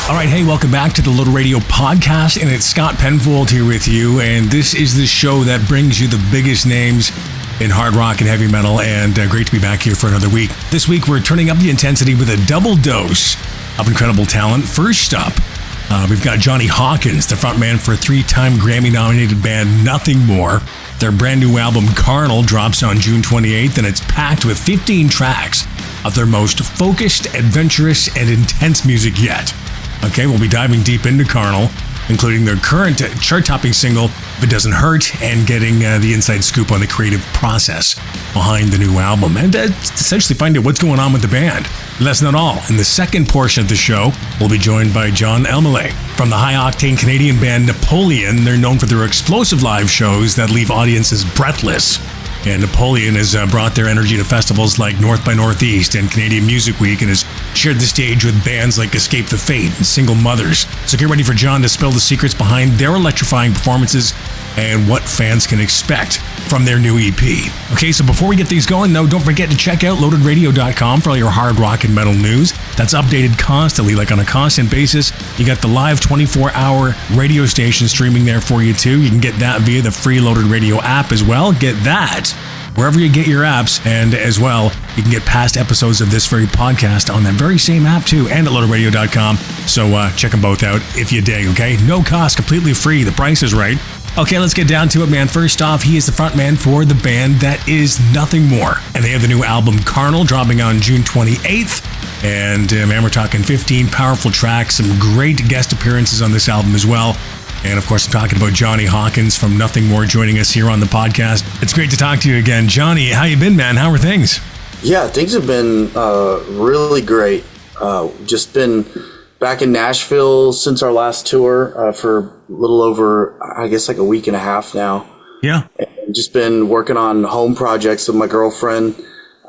All right, hey, welcome back to the Loaded Radio podcast, and it's Scott Penfold here with you, and this is the show that brings you the biggest names in hard rock and heavy metal, and great to be back here for another week. This week, we're turning up the intensity with a double dose of incredible talent. First up, we've got Jonny Hawkins, the frontman for a 3-time Grammy-nominated band Nothing More. Their brand new album, Carnal, drops on June 28th, and it's packed with 15 tracks of their most focused, adventurous, and intense music yet. Okay, we'll be diving deep into Carnal, including their current chart-topping single, If It Doesn't Hurt, and getting the inside scoop on the creative process behind the new album, and essentially find out what's going on with the band. That's not all. In the second portion of the show, we'll be joined by Jon Elmaleh. From the high-octane Canadian band NAPOLEON, they're known for their explosive live shows that leave audiences breathless. And NAPOLEON has brought their energy to festivals like North by Northeast and Canadian Music Week, and has shared the stage with bands like Escape the Fate and Single Mothers. So get ready for Jon to spill the secrets behind their electrifying performances and what fans can expect from their new EP. Okay, so before we get things going, though, don't forget to check out loadedradio.com for all your hard rock and metal news. That's updated constantly, like on a constant basis. You got the live 24-hour radio station streaming there for you, too. You can get that via the free Loaded Radio app as well. Get that wherever you get your apps, and as well, you can get past episodes of this very podcast on that very same app, too, and at loadedradio.com. So check them both out if you dig, okay? No cost, completely free. The price is right. Okay, let's get down to it, man. First off, he is the frontman for the band that is Nothing More. And they have the new album, Carnal, dropping on June 28th. And, man, we're talking 15 powerful tracks, some great guest appearances on this album as well. And, of course, I'm talking about Jonny Hawkins from Nothing More joining us here on the podcast. It's great to talk to you again. Jonny, how you been, man? How are things? Yeah, things have been really great. Just been back in Nashville since our last tour for a little over, I guess, like a week and a half now. Yeah. And just been working on home projects with my girlfriend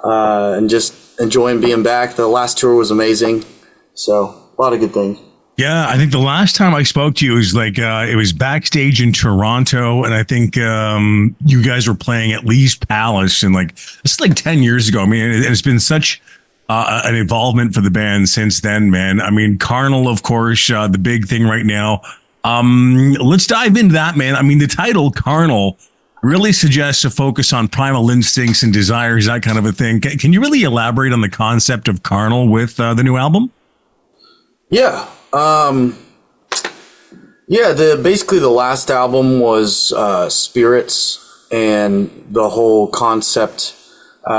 and just enjoying being back. The last tour was amazing. So, a lot of good things. Yeah, I think the last time I spoke to you was like it was backstage in Toronto, and I think you guys were playing at Lee's Palace, and like this is like 10 years ago. I mean, it's been such an involvement for the band since then, man. I mean, Carnal, of course, the big thing right now. Let's dive into that, man. I mean, the title Carnal really suggests a focus on primal instincts and desires, that kind of a thing. Can you really elaborate on the concept of Carnal with the new album? Yeah. Basically the last album was Spirits, and the whole concept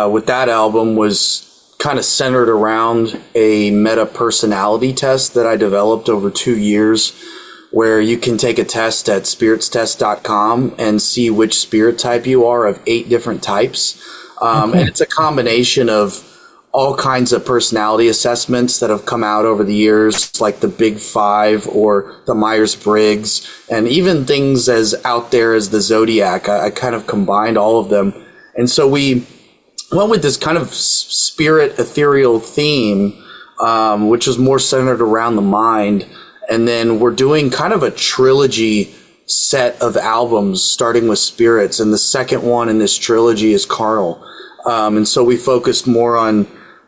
with that album was kind of centered around a meta personality test that I developed over 2 years, where you can take a test at spiritstest.com and see which spirit type you are of 8 different types. And it's a combination of all kinds of personality assessments that have come out over the years, like the Big 5 or the Myers-Briggs, and even things as out there as the Zodiac. I kind of combined all of them. And so we went with this kind of spirit ethereal theme, which is more centered around the mind. And then we're doing kind of a trilogy set of albums, starting with Spirits. And the second one in this trilogy is Carnal. And so we focused more on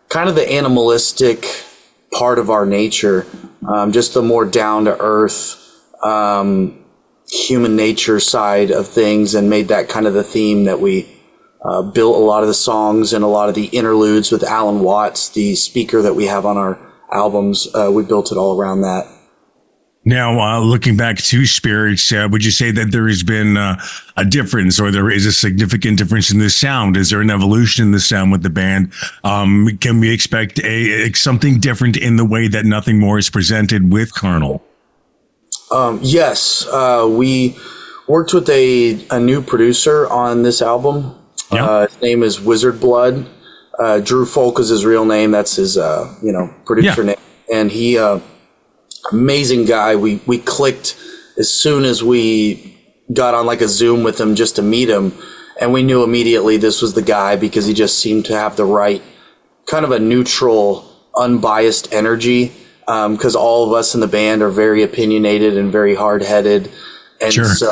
kind of the animalistic part of our nature, just the more down-to-earth human nature side of things, and made that kind of the theme that we built a lot of the songs and a lot of the interludes with Alan Watts, the speaker that we have on our albums. We built it all around that. Now, looking back to Spirits, would you say that there has been a difference, or there is a significant difference in the sound? Is there an evolution in the sound with the band? Can we expect something different in the way that Nothing More is presented with Carnal? Yes. We worked with a new producer on this album. Yeah. His name is Wizard Blood. Drew Fulk is his real name. That's his, producer name. And he, amazing guy. We clicked as soon as we got on like a Zoom with him just to meet him. And we knew immediately this was the guy, because he just seemed to have the right kind of a neutral, unbiased energy. Because all of us in the band are very opinionated and very hard-headed. And sure. So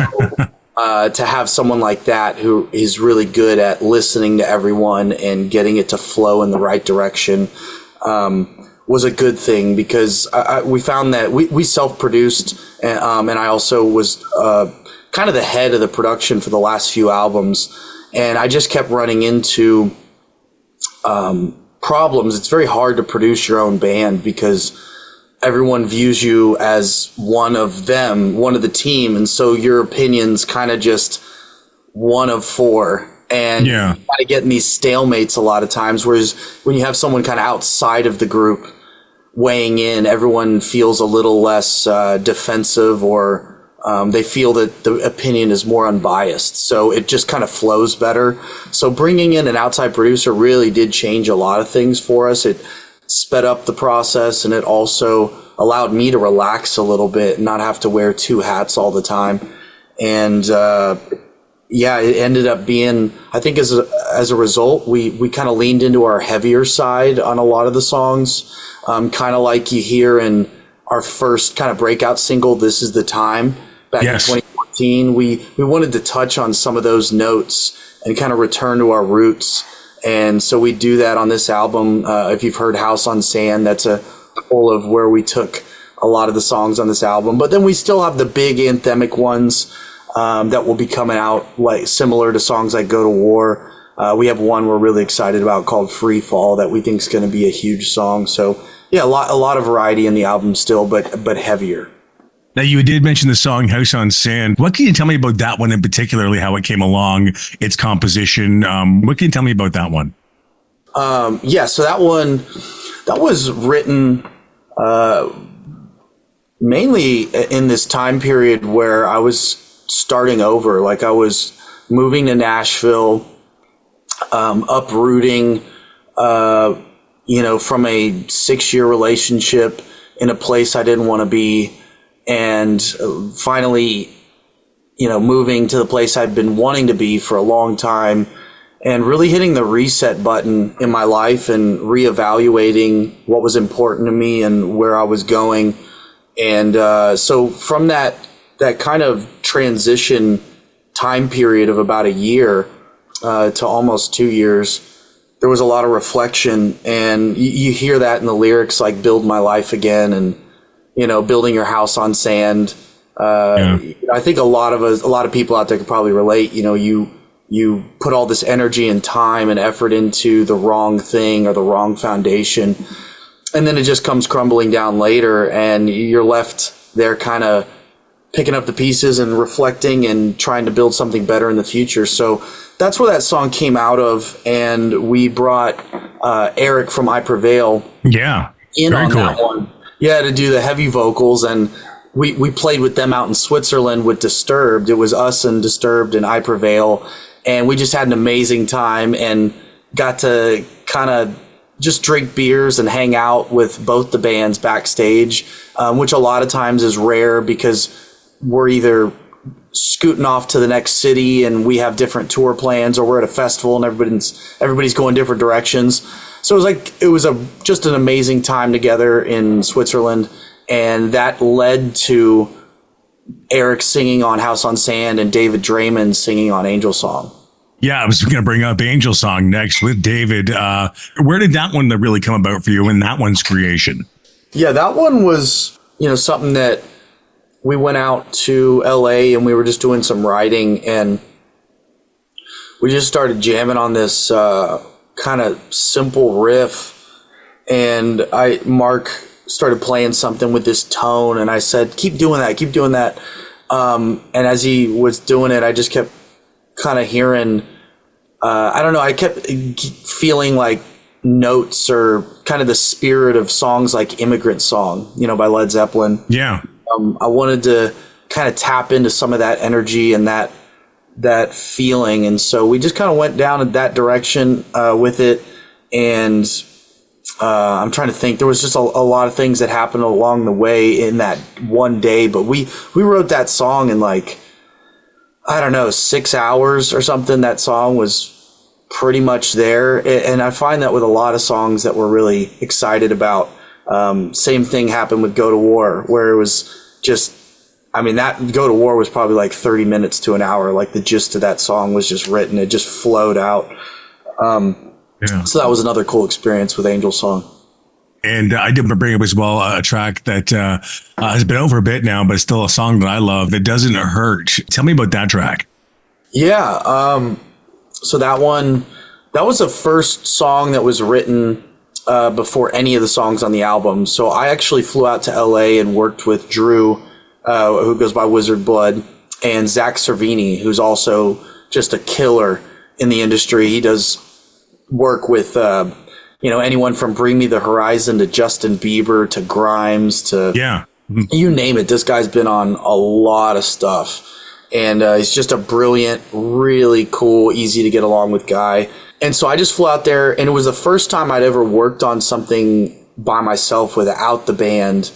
to have someone like that who is really good at listening to everyone and getting it to flow in the right direction, was a good thing, because we found that we self-produced, and I also was kind of the head of the production for the last few albums, and I just kept running into problems. It's very hard to produce your own band because everyone views you as one of them, one of the team, and so your opinion's kind of just one of four. And you kind of get in these stalemates a lot of times, whereas when you have someone kind of outside of the group weighing in, everyone feels a little less defensive, or they feel that the opinion is more unbiased. So it just kind of flows better. So bringing in an outside producer really did change a lot of things for us. It sped up the process, and it also allowed me to relax a little bit and not have to wear two hats all the time. And it ended up being, I think as a result, we kind of leaned into our heavier side on a lot of the songs, kind of like you hear in our first kind of breakout single, This Is the Time, back in 2014. We wanted to touch on some of those notes and kind of return to our roots. And so we do that on this album. If you've heard House on Sand, that's a pull of where we took a lot of the songs on this album. But then we still have the big anthemic ones that will be coming out, like similar to songs like Go to War. We have one we're really excited about called Free Fall that we think is going to be a huge song. So yeah, a lot of variety in the album still, but heavier. Now, you did mention the song House on Sand. What can you tell me about that one, and particularly how it came along, its composition? What can you tell me about that one? So that was written mainly in this time period where I was starting over. Like, I was moving to Nashville, uprooting, from a 6-year relationship in a place I didn't want to be. And finally, moving to the place I'd been wanting to be for a long time, and really hitting the reset button in my life and reevaluating what was important to me and where I was going. And so from that kind of transition time period of about a year to almost 2 years, there was a lot of reflection. And you hear that in the lyrics, like Build My Life Again and building your house on sand. I think a lot of people out there could probably relate. You put all this energy and time and effort into the wrong thing or the wrong foundation, and then it just comes crumbling down later, and you're left there kind of picking up the pieces and reflecting and trying to build something better in the future. So that's where that song came out of, and we brought Eric from I Prevail in on that one. Yeah, to do the heavy vocals, and we played with them out in Switzerland with Disturbed. It was us and Disturbed and I Prevail, and we just had an amazing time and got to kind of just drink beers and hang out with both the bands backstage, which a lot of times is rare because we're either scooting off to the next city and we have different tour plans, or we're at a festival and everybody's going different directions. So it was just an amazing time together in Switzerland, and that led to Eric singing on House on Sand and David Draymond singing on Angel Song. Yeah, I was going to bring up Angel Song next with David. Where did that one really come about for you, and that one's creation? Yeah, that one was something that we went out to LA and we were just doing some writing, and we just started jamming on this kind of simple riff, and Mark started playing something with this tone, and I said, keep doing that. And as he was doing it, I just kept kind of hearing, I kept feeling like notes or kind of the spirit of songs like Immigrant Song, by Led Zeppelin. Yeah. I wanted to kind of tap into some of that energy and that feeling. And so we just kind of went down in that direction with it. And I'm trying to think, there was just a lot of things that happened along the way in that one day, but we wrote that song in 6 hours or something. That song was pretty much there. And I find that with a lot of songs that we're really excited about. Same thing happened with Go to War, where it was just, that Go to War was probably 30 minutes to an hour. The gist of that song was just written. It just flowed out. So that was another cool experience with Angel Song. And I did bring up as well a track that has been over a bit now, but it's still a song that I love, That Doesn't Hurt. Tell me about that track. Yeah. So that was the first song that was written before any of the songs on the album. So I actually flew out to LA and worked with Drew, who goes by Wizard Blood, and Zakk Cervini, who's also just a killer in the industry. He does work with, anyone from Bring Me the Horizon to Justin Bieber to Grimes to you name it. This guy's been on a lot of stuff, and he's just a brilliant, really cool, easy to get along with guy. And so I just flew out there, and it was the first time I'd ever worked on something by myself without the band,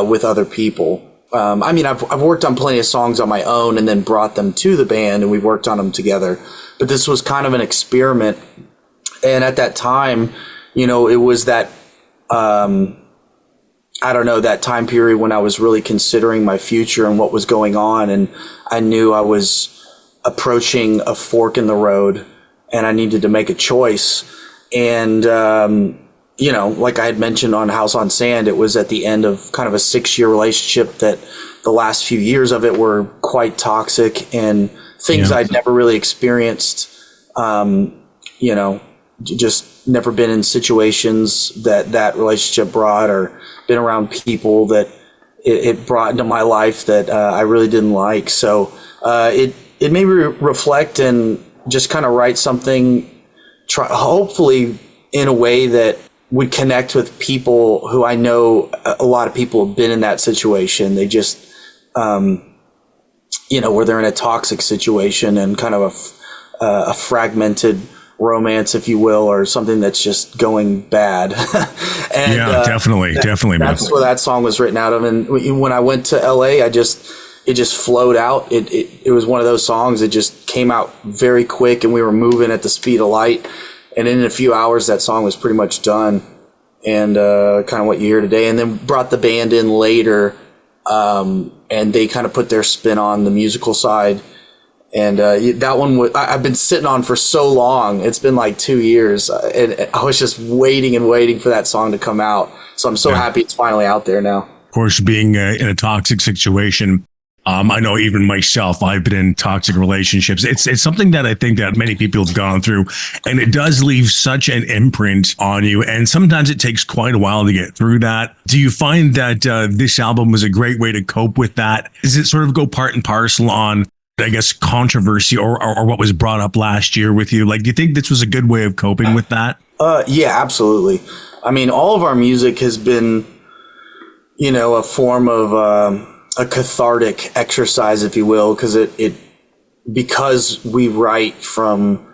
with other people. I've worked on plenty of songs on my own and then brought them to the band, and we worked on them together. But this was kind of an experiment. And at that time, it was that, that time period when I was really considering my future and what was going on. And I knew I was approaching a fork in the road and I needed to make a choice. And, like I had mentioned on House on Sand, it was at the end of kind of a 6-year relationship that the last few years of it were quite toxic and things I'd never really experienced, just never been in situations that relationship brought, or been around people that it brought into my life that I really didn't like. So it made me reflect and just kind of write something, hopefully in a way that would connect with people who I know a lot of people have been in that situation. They just, where they're in a toxic situation and kind of a fragmented romance, if you will, or something that's just going bad. And, definitely. That's where that song was written out of. And when I went to LA, it just flowed out. It was one of those songs that just came out very quick, and we were moving at the speed of light. And in a few hours, that song was pretty much done, and kind of what you hear today. And then brought the band in later, and they kind of put their spin on the musical side. And that one I've been sitting on for so long. It's been like 2 years, and I was just waiting for that song to come out. So I'm so happy it's finally out there now. Of course, being in a toxic situation, I know even myself, I've been in toxic relationships. It's something that I think that many people have gone through, and it does leave such an imprint on you. And sometimes it takes quite a while to get through that. Do you find that this album was a great way to cope with that? Does it sort of go part and parcel on, I guess, controversy or what was brought up last year with you? Like, do you think this was a good way of coping with that? Yeah, absolutely. I mean, all of our music has been, a form of a cathartic exercise, if you will, because we write from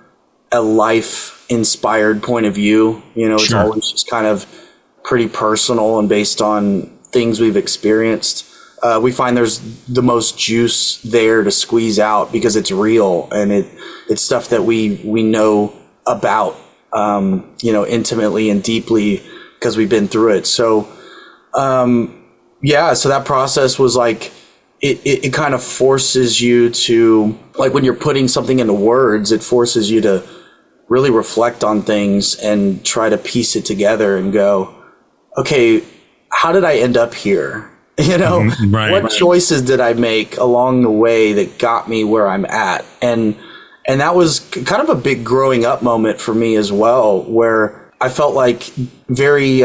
a life inspired point of view. It's always just kind of pretty personal and based on things we've experienced. We find there's the most juice there to squeeze out because it's real, and it's stuff that we know about, intimately and deeply because we've been through it. So, so that process was like, it kind of forces you to, like, when you're putting something into words, it forces you to really reflect on things and try to piece it together and go, okay, how did I end up here? What choices did I make along the way that got me where I'm at? And that was kind of a big growing up moment for me as well, where I felt like very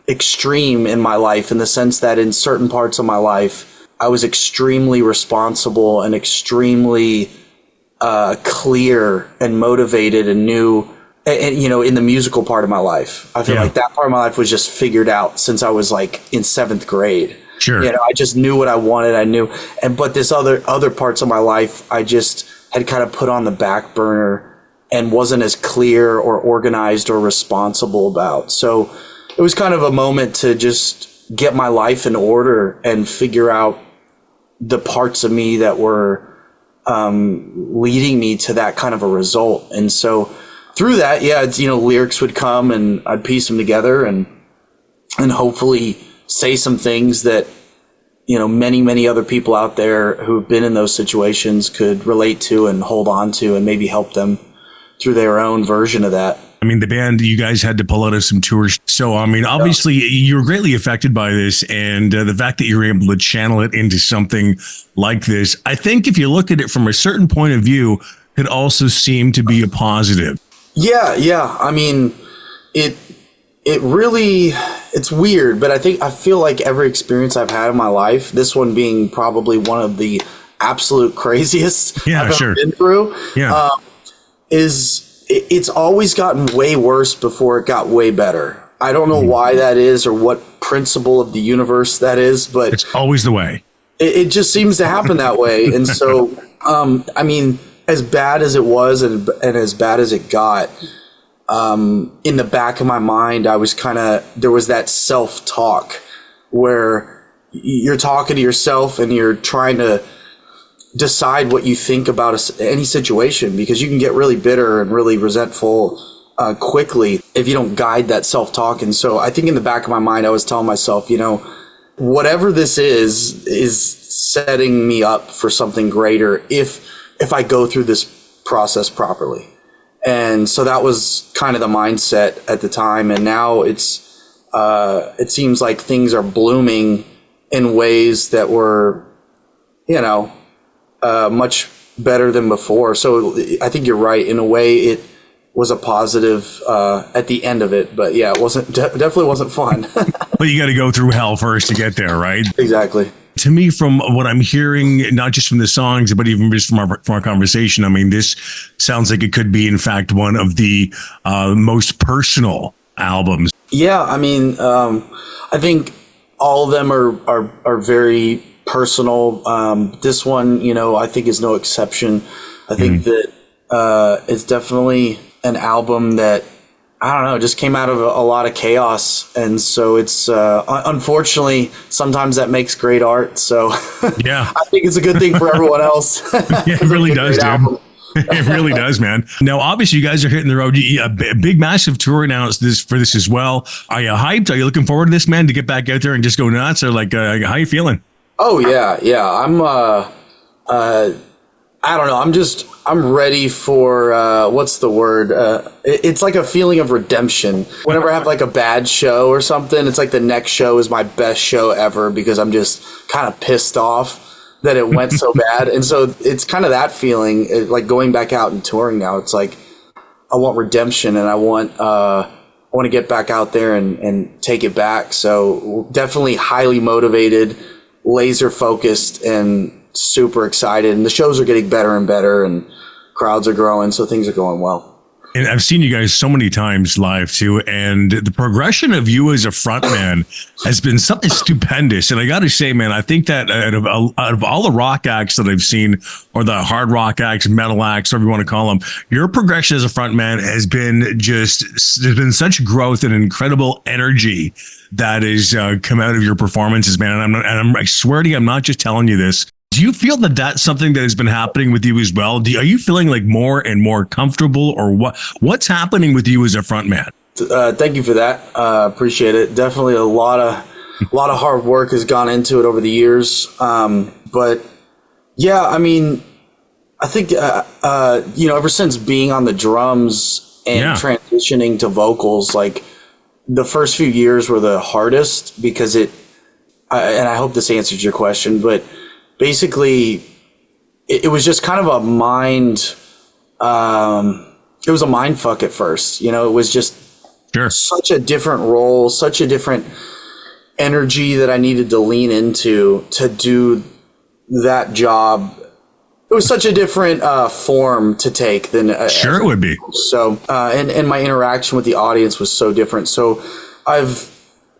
extreme in my life, in the sense that in certain parts of my life, I was extremely responsible and extremely clear and motivated and knew, and in the musical part of my life. I feel like that part of my life was just figured out since I was like in 7th grade. Sure. I just knew what I wanted. I knew. But this other parts of my life, I just had kind of put on the back burner and wasn't as clear or organized or responsible about. So it was kind of a moment to just get my life in order and figure out the parts of me that were leading me to that kind of a result. And so through that, lyrics would come and I'd piece them together and hopefully say some things that, many other people out there who've been in those situations could relate to and hold on to, and maybe help them through their own version of that. I mean, the band, you guys had to pull out of some tours. So, I mean, obviously you were greatly affected by this, and the fact that you were able to channel it into something like this, I think if you look at it from a certain point of view, could also seem to be a positive. Yeah. I mean, it really, it's weird, but I feel like every experience I've had in my life, this one being probably one of the absolute craziest I've ever been through, it's always gotten way worse before it got way better. I don't know why that is or what principle of the universe that is, but it's always the way. It just seems to happen that way. And so, I mean, as bad as it was and as bad as it got, in the back of my mind, I was there was that self-talk where you're talking to yourself and you're trying to decide what you think about any situation, because you can get really bitter and really resentful quickly if you don't guide that self-talk. And so I think in the back of my mind, I was telling myself, whatever this is setting me up for something greater if I go through this process properly. And so that was kind of the mindset at the time. And now it seems like things are blooming in ways that were, much better than before. So I think you're right. In a way, it was a positive at the end of it. But yeah, it definitely wasn't fun. But you got to go through hell first to get there, right? Exactly. To me, from what I'm hearing, not just from the songs, but even just from our conversation, I mean, this sounds like it could be, in fact, one of the most personal albums. Yeah, I mean, I think all of them are very personal. This one, I think is no exception. I think that it's definitely an album that, I don't know, just came out of a lot of chaos. And so it's, unfortunately, sometimes that makes great art. So yeah, I think it's a good thing for everyone else. Yeah, it really does, dude. It really does, man. Now, obviously, you guys are hitting the road. A big, massive tour announced for this as well. Are you hyped? Are you looking forward to this, man, to get back out there and just go nuts? Or how you feeling? Oh, yeah. I'm, I don't know. I'm ready for, what's the word? It's like a feeling of redemption. Whenever I have like a bad show or something, it's like the next show is my best show ever because I'm just kind of pissed off that it went so bad. And so it's kind of that feeling, like going back out and touring now. It's like, I want redemption and I want to get back out there and take it back. So definitely highly motivated, laser focused, and super excited, and the shows are getting better and better and crowds are growing, so things are going well. And I've seen you guys so many times live too, and the progression of you as a frontman has been something stupendous. And I got to say, man, I think that out of all the rock acts that I've seen, or the hard rock acts, metal acts, whatever you want to call them, your progression as a frontman has been there's been such growth and incredible energy that has come out of your performances, man. And I swear to you, I'm not just telling you this. Do you feel that that's something that has been happening with you as well? Are you feeling like more and more comfortable, or what's happening with you as a frontman? Thank you for that. Appreciate it. Definitely a lot of hard work has gone into it over the years. But yeah, I mean, I think, ever since being on the drums and transitioning to vocals, like the first few years were the hardest because and I hope this answers your question, but basically, it was just kind of a mind. It was a mind fuck at first. It was just such a different role, such a different energy that I needed to lean into to do that job. It was such a different form to take than it would be. So, and my interaction with the audience was so different. So, I've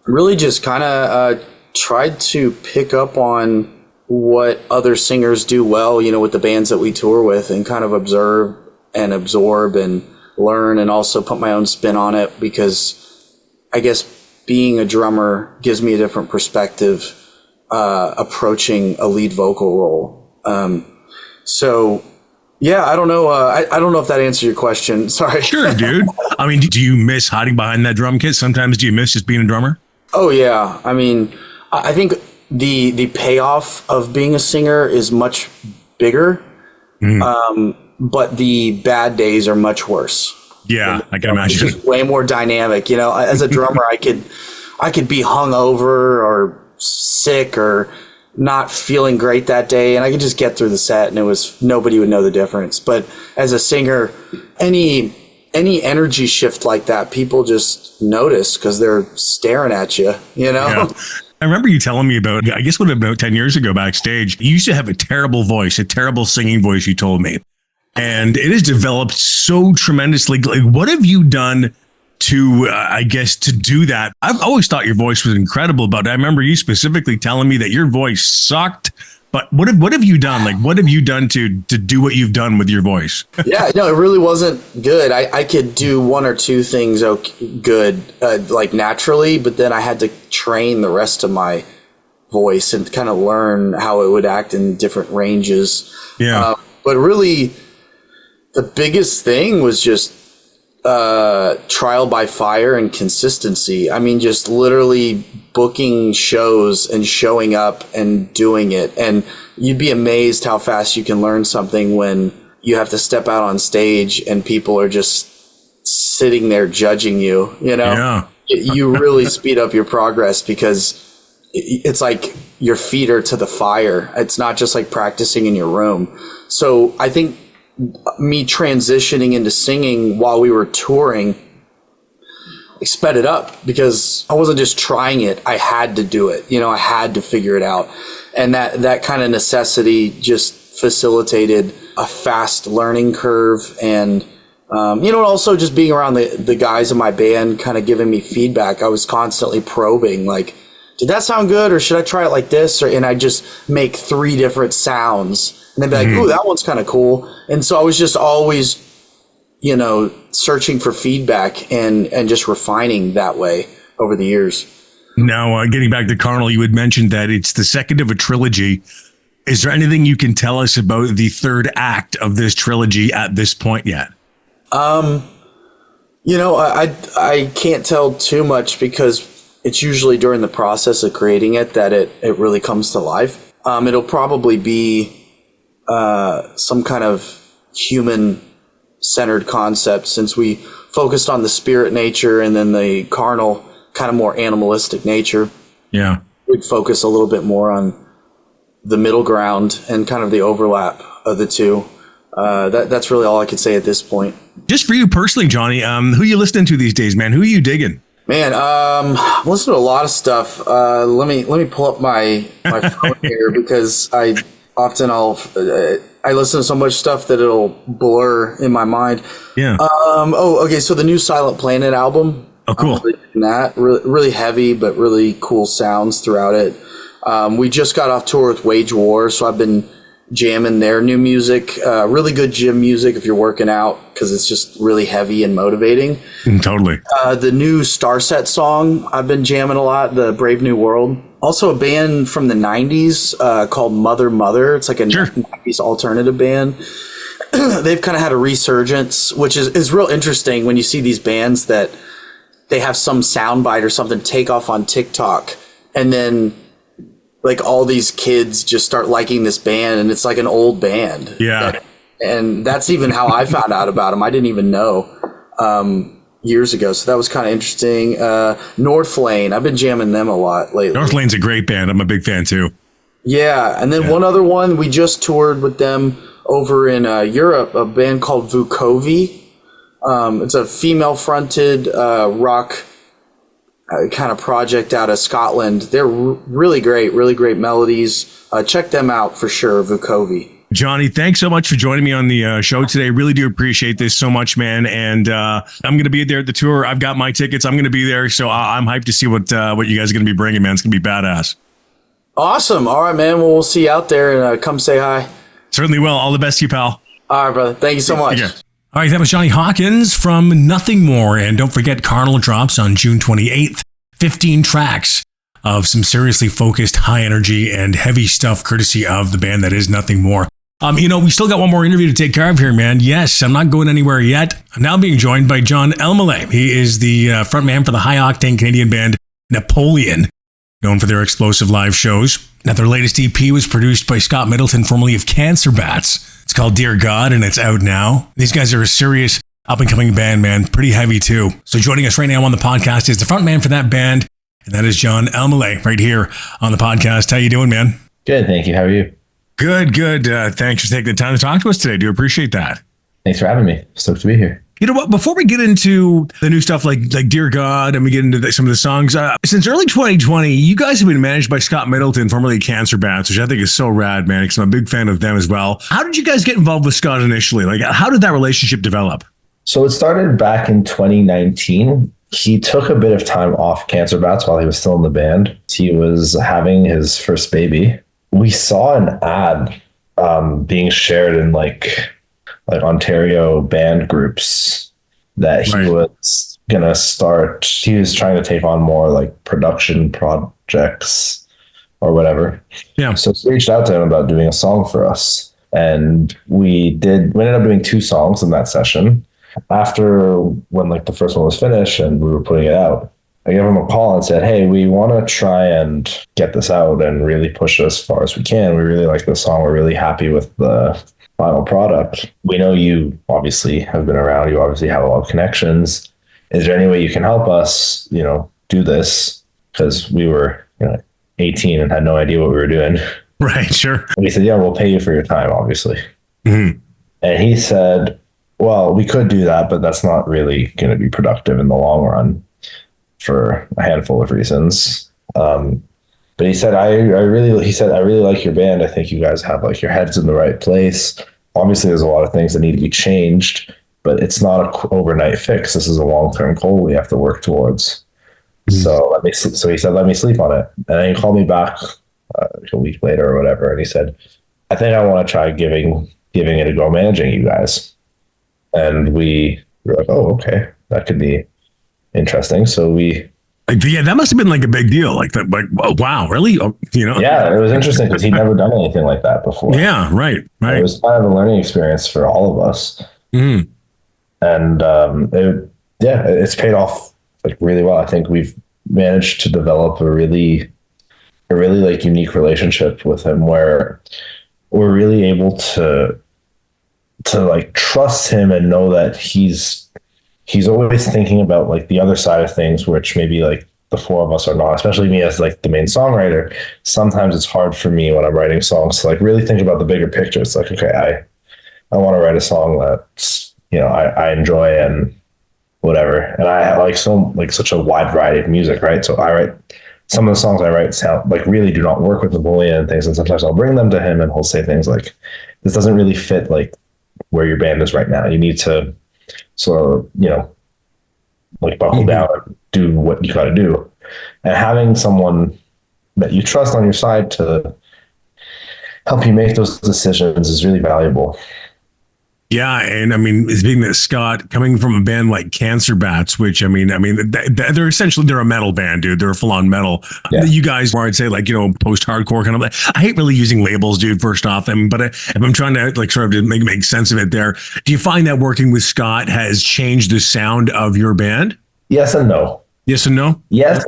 really just kind of tried to pick up on what other singers do well, with the bands that we tour with, and kind of observe and absorb and learn, and also put my own spin on it, because I guess being a drummer gives me a different perspective approaching a lead vocal role. So yeah, I don't know. I don't know if that answers your question. Sorry. Sure, dude. I mean, do you miss hiding behind that drum kit? Sometimes do you miss just being a drummer? Oh yeah. I mean, I think the payoff of being a singer is much bigger, but the bad days are much worse. Yeah, I can imagine. It's just way more dynamic. You know, as a drummer, I could be hungover or sick or not feeling great that day, and I could just get through the set, and nobody would know the difference. But as a singer, any energy shift like that, people just notice because they're staring at you. You know. Yeah. I remember you telling me about, I guess, about 10 years ago backstage, you used to have a terrible voice, a terrible singing voice, you told me. And it has developed so tremendously. Like, what have you done to, to do that? I've always thought your voice was incredible, but I remember you specifically telling me that your voice sucked. But what have you done? Like, what have you done to do what you've done with your voice? Yeah, no, it really wasn't good. I could do one or two things good, like naturally, but then I had to train the rest of my voice and kind of learn how it would act in different ranges. Yeah. But really, the biggest thing was just trial by fire and consistency. I mean, just literally booking shows and showing up and doing it. And you'd be amazed how fast you can learn something when you have to step out on stage and people are just sitting there judging you, you know? Yeah. You really speed up your progress because it's like your feet are to the fire. It's not just like practicing in your room. So I think me transitioning into singing while we were touring sped it up because I wasn't just trying it. I had to do it. You know, I had to figure it out. And that kind of necessity just facilitated a fast learning curve. And, also just being around the guys in my band kind of giving me feedback. I was constantly probing, like, did that sound good? Or should I try it like this? And I just make 3 different sounds. And they'd be like, ooh, that one's kind of cool. And so I was just always, searching for feedback and just refining that way over the years. Now, getting back to Carnal, you had mentioned that it's the second of a trilogy. Is there anything you can tell us about the third act of this trilogy at this point yet? I can't tell too much because it's usually during the process of creating it that it really comes to life. It'll probably be some kind of human-centered concept since we focused on the spirit nature and then the carnal, kind of more animalistic nature. Yeah. We'd focus a little bit more on the middle ground and kind of the overlap of the two. That's really all I could say at this point. Just for you personally, Jonny, who you listening to these days, man? Who are you digging? Man, I'm listening to a lot of stuff. Let me pull up my phone here because I listen to so much stuff that it'll blur in my mind. Yeah. Okay. So the new Silent Planet album. Oh, cool. That really heavy, but really cool sounds throughout it. We just got off tour with Wage War, so I've been jamming their new music. Really good gym music if you're working out because it's just really heavy and motivating. Totally. The new Starset song I've been jamming a lot. The Brave New World. Also a band from the 90s called Mother Mother. It's like a 90s alternative band. They've kind of had a resurgence, which is real interesting when you see these bands that they have some soundbite or something take off on TikTok and then like all these kids just start liking this band and it's like an old band. Yeah. And that's even how I found out about them. I didn't even know years ago. So that was kind of interesting. Northlane, I've been jamming them a lot lately. Northlane's a great band. I'm a big fan too. Yeah. And then one other one, we just toured with them over in Europe, a band called Vukovi. It's a female-fronted rock kind of project out of Scotland. They're really great melodies. Check them out for sure, Vukovi. Jonny, thanks so much for joining me on the show today. Really do appreciate this so much, man. And I'm going to be there at the tour. I've got my tickets. I'm going to be there. So I'm hyped to see what you guys are going to be bringing, man. It's going to be badass. Awesome. All right, man. Well, we'll see you out there and come say hi. Certainly will. All the best to you, pal. All right, brother. Thank you so much. All right, that was Jonny Hawkins from Nothing More. And don't forget, Carnal drops on June 28th. 15 tracks of some seriously focused, high energy and heavy stuff courtesy of the band that is Nothing More. We still got one more interview to take care of here, man. Yes, I'm not going anywhere yet. I'm now being joined by Jon Elmaleh. He is the frontman for the high-octane Canadian band NAPOLEON, known for their explosive live shows. Now, their latest EP was produced by Scott Middleton, formerly of Cancer Bats. It's called Dear God, and it's out now. These guys are a serious Up and coming band, man. Pretty heavy too. So joining us right now on the podcast is the front man for that band, and that is Jon Elmaleh right here on the podcast. How you doing, man? Good, thank you. How are you? Good. Thanks for taking the time to talk to us today. Do appreciate that. Thanks for having me. Stoked to be here. You know what? Before we get into the new stuff like Dear God, and we get into some of the songs, since early 2020, you guys have been managed by Scott Middleton, formerly Cancer Bats, which I think is so rad, man, because I'm a big fan of them as well. How did you guys get involved with Scott initially? Like, how did that relationship develop? So it started back in 2019. He took a bit of time off Cancer Bats while he was still in the band. He was having his first baby. We saw an ad being shared in like Ontario band groups that he was gonna start. He was trying to take on more like production projects or whatever. Yeah. So we reached out to him about doing a song for us, and we ended up doing 2 songs in that session. After when like the first one was finished and we were putting it out, I gave him a call and said, hey, we want to try and get this out and really push it as far as we can. We really like this song. We're really happy with the final product. We know you obviously have been around. You obviously have a lot of connections. Is there any way you can help us, do this? Because we were, 18 and had no idea what we were doing. Right, sure. And he said, yeah, we'll pay you for your time, obviously. Mm-hmm. And he said, well, we could do that, but that's not really going to be productive in the long run for a handful of reasons. But he said, I really like your band. I think you guys have like your heads in the right place. Obviously, there's a lot of things that need to be changed, but it's not an overnight fix. This is a long-term goal we have to work towards. Mm-hmm. So he said, let me sleep on it. And then he called me back a week later or whatever. And he said, I think I want to try giving it a go managing you guys. And we were like, oh, okay, that could be interesting. So that must have been like a big deal. Like that, like, wow, really? Yeah, it was interesting because he'd never done anything like that before. Yeah, right. It was kind of a learning experience for all of us. Mm. And it's paid off like really well. I think we've managed to develop a really like unique relationship with him where we're really able to like trust him and know that he's always thinking about like the other side of things, which maybe like the 4 of us are not, especially me as like the main songwriter. Sometimes it's hard for me when I'm writing songs to like really think about the bigger picture. It's like, okay, I want to write a song that's, I enjoy and whatever. And I like such a wide variety of music, right? So I write some of the songs I write sound like really do not work with Napoleon and things. And sometimes I'll bring them to him and he'll say things like, this doesn't really fit like where your band is right now. You need to sort of, like buckle down and do what you got to do. And having someone that you trust on your side to help you make those decisions is really valuable. Yeah, and I mean, being that Scott coming from a band like Cancer Bats, which they're a metal band, dude. They're a full-on metal. Yeah. You guys are, I'd say, like post-hardcore kind of. I hate really using labels, dude. First off, but if I'm trying to like sort of make sense of it, there, do you find that working with Scott has changed the sound of your band? Yes and no. Yes and no. Yes.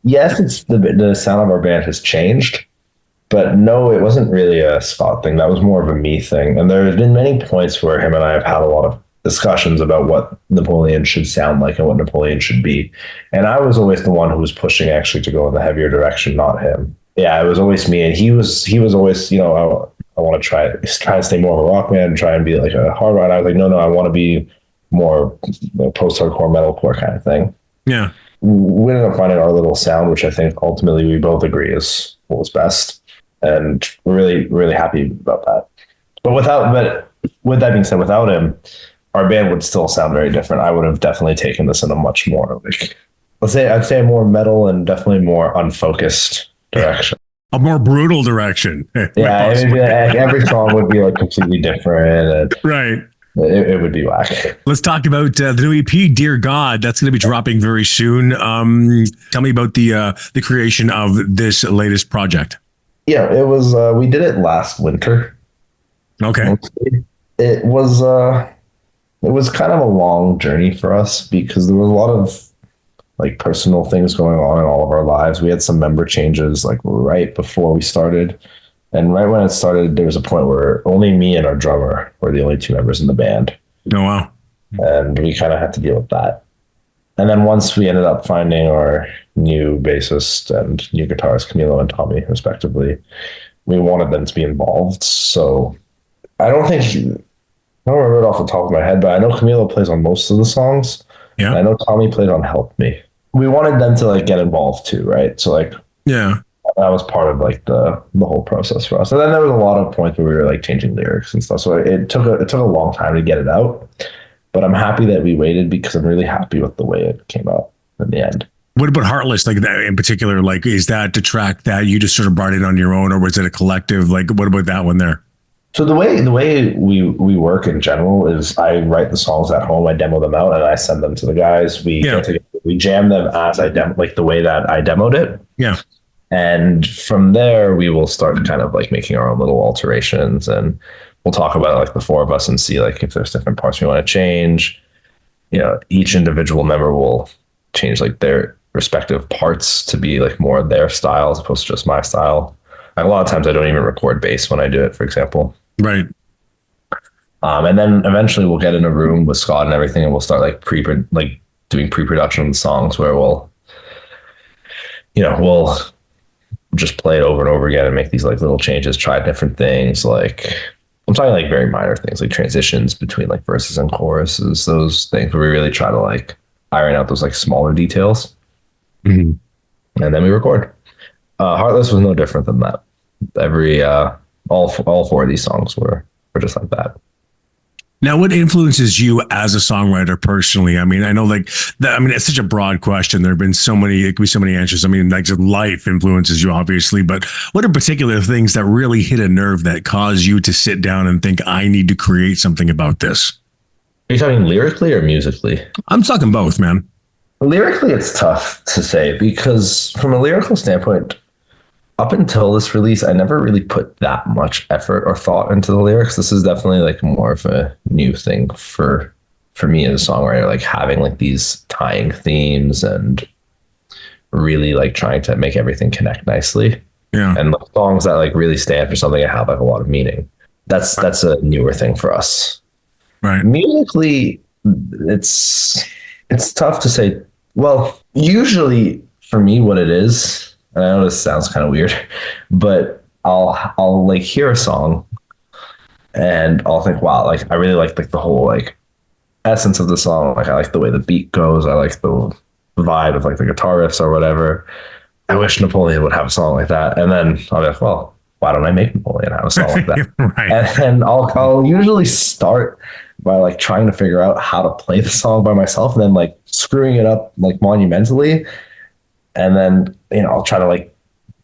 It's the sound of our band has changed. But no, it wasn't really a Scott thing. That was more of a me thing. And there have been many points where him and I have had a lot of discussions about what Napoleon should sound like and what Napoleon should be. And I was always the one who was pushing actually to go in the heavier direction, not him. Yeah, it was always me. And he was always, I want to try and stay more of a rock band and try and be like a hard rock. I was like, no, I want to be more post-hardcore, metalcore kind of thing. Yeah. We ended up finding our little sound, which I think ultimately we both agree is what was best. And we're really, really happy about that. But with that being said, without him, our band would still sound very different. I would have definitely taken this in a much more like, I'd say more metal and definitely more unfocused direction. A more brutal direction. Yeah, every song would be like completely different. Right. It would be whack. Let's talk about the new EP, Dear God. That's going to be dropping very soon. Tell me about the creation of this latest project. Yeah, it was. We did it last winter. Okay. It was kind of a long journey for us because there was a lot of like personal things going on in all of our lives. We had some member changes like right before we started. And right when it started, there was a point where only me and our drummer were the only 2 members in the band. Oh, wow. and we kind of had to deal with that. And then once we ended up finding our new bassist and new guitarist, Camilo and Tommy, respectively, we wanted them to be involved. So I don't remember it off the top of my head, but I know Camilo plays on most of the songs. Yeah. And I know Tommy played on Help Me. We wanted them to like get involved too, right? So like, yeah, that was part of like the whole process for us. And then there was a lot of points where we were like changing lyrics and stuff. So it took a long time to get it out, but I'm happy that we waited because I'm really happy with the way it came out in the end. What about Heartless, like that in particular? Like, is that the track that you just sort of brought it on your own, or was it a collective? Like, what about that one there? So the way we work in general is I write the songs at home, I demo them out, and I send them to the guys. We get together, we jam them as I demo, like the way that I demoed it. Yeah. And from there, we will start kind of like making our own little alterations, and we'll talk about like the four of us and see like if there's different parts we want to change. You know, each individual member will change like their respective parts to be like more their style as opposed to just my style. And a lot of times I don't even record bass when I do it, for example. Right. And then eventually we'll get in a room with Scott and everything, and we'll start like doing pre-production of the songs where we'll just play it over and over again and make these like little changes, try different things. Like I'm talking like very minor things, like transitions between like verses and choruses, those things where we really try to like iron out those like smaller details. Mm-hmm. And then we record. Heartless was no different than that. All four of these songs were just like that. Now, what influences you as a songwriter personally? I mean, I know like that. I mean, it's such a broad question. There have been so many, it could be so many answers. I mean, like life influences you obviously, but what are particular things that really hit a nerve that cause you to sit down and think, I need to create something about this? Are you talking lyrically or musically? I'm talking both, man. Lyrically, it's tough to say because from a lyrical standpoint, up until this release, I never really put that much effort or thought into the lyrics. This is definitely like more of a new thing for me as a songwriter, like having like these tying themes and really like trying to make everything connect nicely. Yeah. And like songs that like really stand for something and have like a lot of meaning. That's a newer thing for us. Right. Musically, it's tough to say. Well, usually for me, what it is, and I know this sounds kind of weird, but I'll like hear a song and I'll think, wow, like I really like the whole like essence of the song. Like I like the way the beat goes. I like the vibe of like the guitar riffs or whatever. I wish Napoleon would have a song like that. And then I'll be like, well, why don't I make Napoleon have a song like that? Right. And then I'll usually start by like trying to figure out how to play the song by myself and then like screwing it up like monumentally. And then, I'll try to like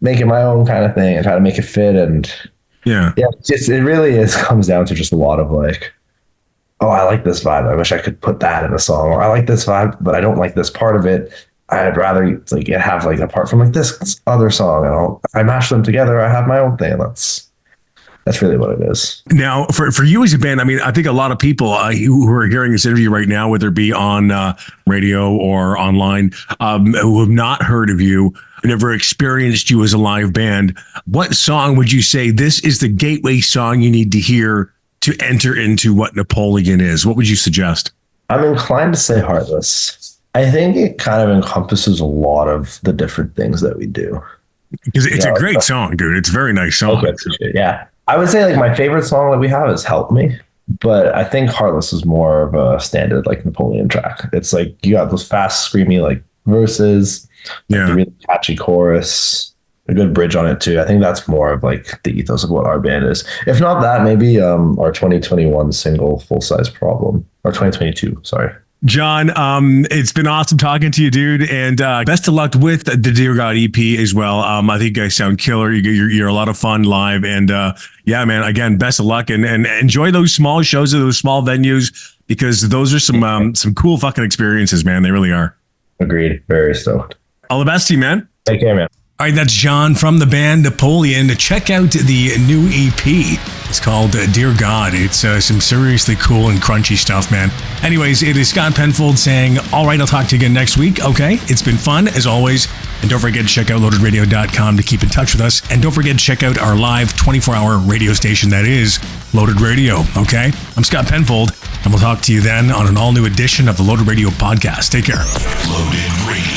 make it my own kind of thing and try to make it fit. And it really comes down to just a lot of like, oh, I like this vibe. I wish I could put that in a song. Or I like this vibe, but I don't like this part of it. I'd rather like have like a part from like this other song, and I mash them together. I have my own thing. That's really what it is. Now, for you as a band, I mean, I think a lot of people who are hearing this interview right now, whether it be on radio or online, who have not heard of you, never experienced you as a live band, what song would you say this is the gateway song you need to hear to enter into what Napoleon is? What would you suggest? I'm inclined to say Heartless. I think it kind of encompasses a lot of the different things that we do. Because it's a great song, dude. It's a very nice song. Okay, yeah. I would say like my favorite song that we have is Help Me, but I think Heartless is more of a standard like Napoleon track. It's like you got those fast, screamy like verses, like the really catchy chorus, a good bridge on it too. I think that's more of like the ethos of what our band is. If not that, maybe our 2021 single Full Size Problem, or 2022, sorry. Jon, it's been awesome talking to you, dude, and best of luck with the Dear God EP as well. I think you guys sound killer. You're a lot of fun live, and yeah, man. Again, best of luck, and enjoy those small shows at those small venues because those are some cool fucking experiences, man. They really are. Agreed. Very stoked. All the best to you, man. Take care, man. All right, that's Jon from the band Napoleon. Check out the new EP. It's called Dear God. It's some seriously cool and crunchy stuff, man. Anyways, it is Scott Penfold saying, all right, I'll talk to you again next week. Okay, it's been fun as always. And don't forget to check out loadedradio.com to keep in touch with us. And don't forget to check out our live 24-hour radio station that is Loaded Radio, okay? I'm Scott Penfold, and we'll talk to you then on an all-new edition of the Loaded Radio podcast. Take care. Loaded Radio.